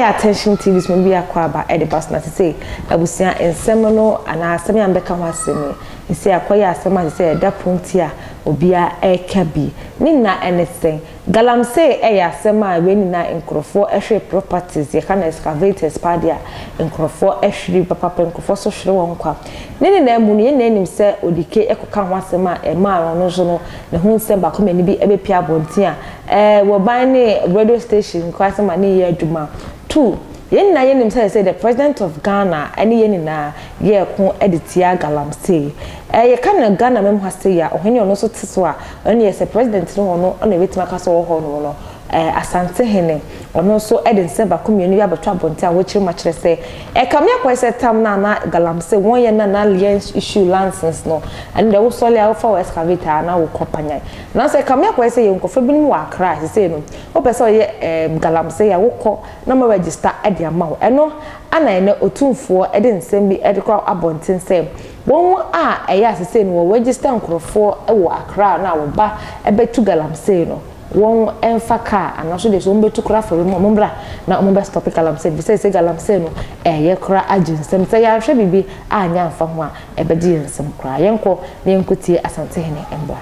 attention TVs maybe akwaba e de pass na say abusia ensem no ana asem ya mbeka ho asem ni say akoya asem a say da ponti a obia ekabi ni na anything Galamsey asem a we ni na enkrofo ehwe properties ye kana excavators padia enkrofo ehwe papa enkrofo so hwere won kwa ni na emu ni na enim say odike ekoka ho asem a ma no so no ne ho nsem ba komani bi ebepia bonti a wo ban ni radio station kwa asem a ni ye adwuma two yen na yenim say the president of Ghana any yen na ye ko editia Galamsey ye kan Ghana mem hase ya ohene ono so teso a oni ye say president no ono na betima ka so ho no Asantehene ono so edinse ba community abeto abonte a wo kire ma kire say kamia kwa say tam na Galamsey won ye na liens issue license no and the wo sole a for excavator na wo kopanya na say kamia kwa say ye nkofa binim wa Accra say no wo pese ye Galamsey ya wo ko na ma register ade ama wo eno ana ene otumfo edinsem bi edekwa abonte say won a eya say no register nkrofo e wo Accra na wo ba ebetu Galamsey no won enfaka anaso de so mbetu kra for mo mbra na mo be stop Galamsey bi say Galamsey no ye kra aginsem say ya hwe bibi anya mfa ho a ebedi ensem kra yenko na yenkotie Asantehene embra.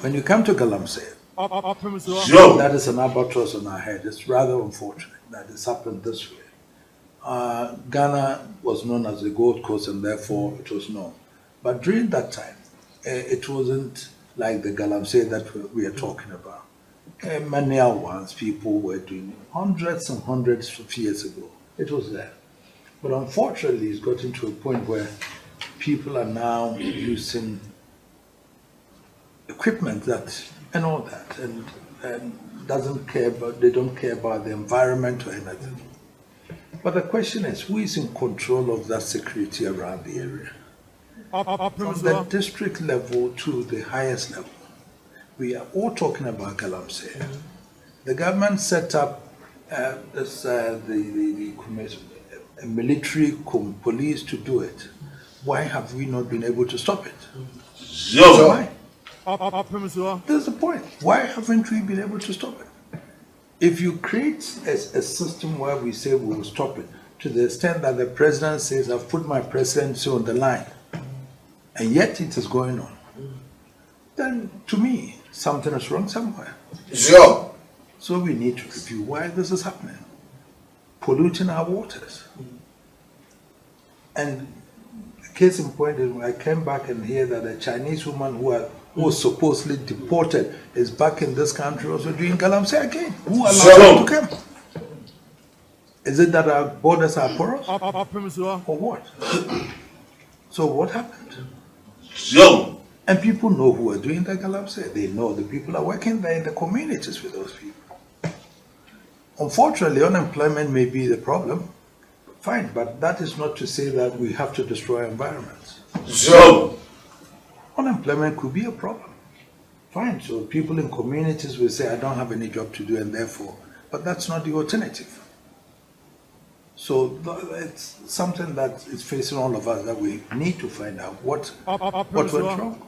When you come to Galamsey, that is an albatross on our head. It's rather unfortunate that it's happened this way. Ghana was known as the Gold Coast and therefore it was known. But during that time, it wasn't like the Galamsey that we are talking about. Many ones people were doing hundreds and hundreds of years ago. It was there. But unfortunately, it's gotten to a point where people are now using equipment that and all that, and they don't care about the environment or anything. But the question is, who is in control of that security around the area? From the district level to the highest level, we are all talking about Galamsey. The government set up the military police to do it. Why have we not been able to stop it? So why? That's the point. Why haven't we been able to stop it? If you create a system where we say we will stop it, to the extent that the president says, I've put my presidency on the line, and yet it is going on, then to me, something is wrong somewhere. Sure. So we need to review why this is happening. Polluting our waters. And the case in point is when I came back and hear that a Chinese woman who was supposedly deported is back in this country also doing Galamsey again. Who allowed her to come? Is it that our borders are porous? Or what? So what happened? Sure. And people know who are doing the Galamsey. They know the people are working there in the communities with those people. Unfortunately, unemployment may be the problem. Fine, but that is not to say that we have to destroy environments. Sure. Unemployment could be a problem. Fine, so people in communities will say, I don't have any job to do, and therefore, but that's not the alternative. So it's something that is facing all of us that we need to find out what went wrong.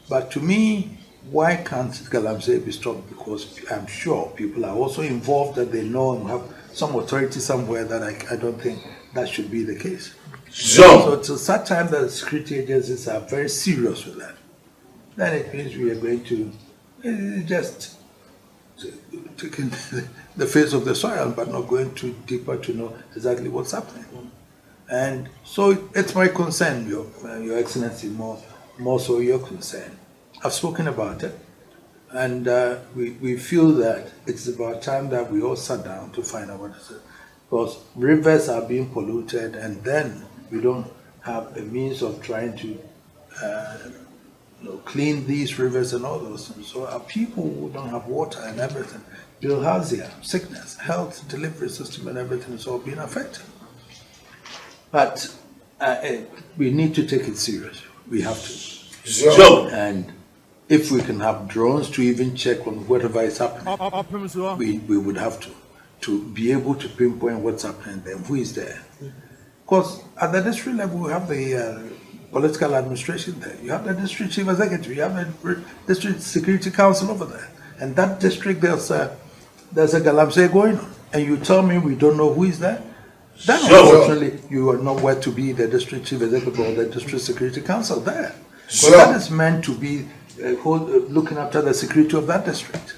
But to me, why can't Galamsey be stopped? Because I'm sure people are also involved that they know and have some authority somewhere that I don't think that should be the case. Sure. So till such time that the security agencies are very serious with that, then it means we are going to just take in the face of the soil, but not going too deeper to know exactly what's happening. And so it's my concern, Your Excellency, more so your concern. I've spoken about it, and we feel that it's about time that we all sat down to find out what is it. Because rivers are being polluted, and then we don't have a means of trying to clean these rivers and all those things. So our people who don't have water and everything, bilharzia, sickness, health, delivery system and everything is all being affected. But we need to take it serious. We have to. Sure. And if we can have drones to even check on whatever is happening, we would have to be able to pinpoint what's happening then, who is there. Because at the district level, we have the political administration there. You have the district chief executive. You have the district security council over there. And that district, there's a Galamsey going on. and you tell me we don't know who is there, then unfortunately you are not where to be the district chief executive or the district security council there. But that is meant to be looking after the security of that district.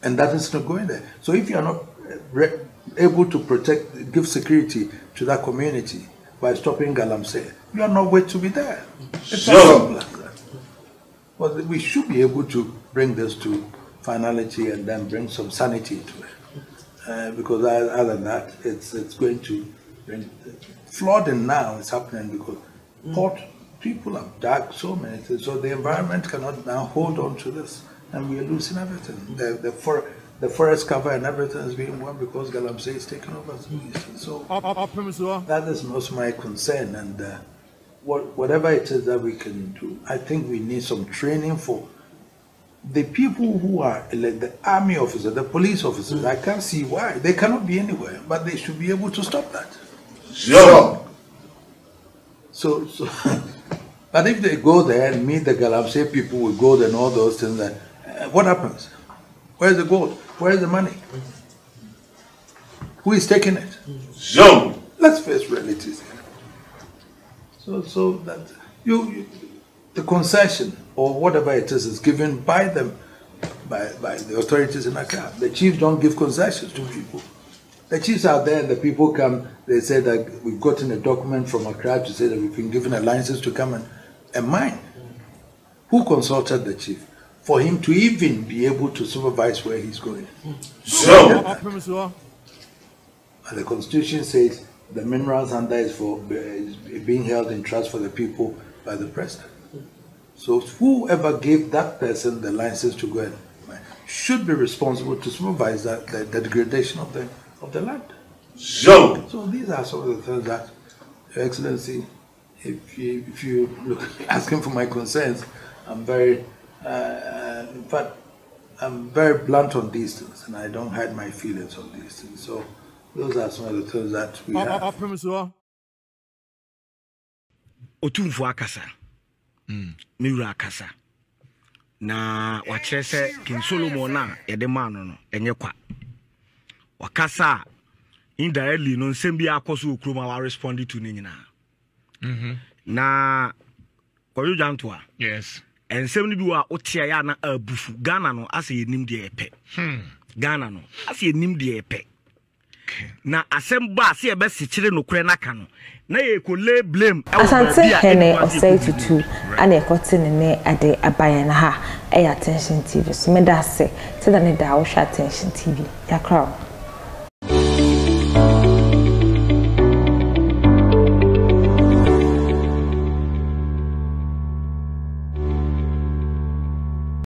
And that is not going there. So if you are not able to protect, give security to that community by stopping Galamsey, you are not where to be there. It's as simple as that. But we should be able to bring this to finality and then bring some sanity to it. Because other than that, it's going to bring flooding now is happening because port people have dug so many things, so the environment cannot now hold on to this, and we are losing everything. The forest cover and everything is being won because Galamsey is taking over. So that is most my concern, and whatever it is that we can do, I think we need some training for the people who are like the army officers, the police officers. I can't see why they cannot be anywhere, but they should be able to stop that. Sure. So but if they go there and meet the Galamsey people with gold and all those things, what happens? Where's the gold? Where's the money? Who is taking it? Sure. Let's face realities here. So that the concession or whatever it is given by them, by the authorities in Accra. The chiefs don't give concessions to people. The chiefs are there and the people come, they say that we've gotten a document from Accra to say that we've been given a license to come and mine. Who consulted the chief for him to even be able to supervise where he's going? Sure. And the Constitution says the minerals under is for being held in trust for the people by the president. So whoever gave that person the license to go and mine should be responsible to supervise that the degradation of the land. Sure. So these are some of the things that, Your Excellency, if you look asking for my concerns, I'm very, in fact, I'm very blunt on these things, and I don't hide my feelings on these things. So those are some of the things that we have. Otumfu akasa. Miura akasa. Na wachese King Solomon na yedemano no enye kwa. Wakasa indirectly no nsem akoso okroma wa respond to ni nyina. Na kwayo jantoa. Yes. Ensem ni bi wa otia ya na abufu Ghana no ase yenim de epe. Ghana no ase yenim de epe. Na asem ba ase ebe sekire no kure naka no. Na ye ko lay blame Asantehene osei tutu ana ekote ne ade abayan ha attention TV so me da se da ne da wo Attention TV ya crown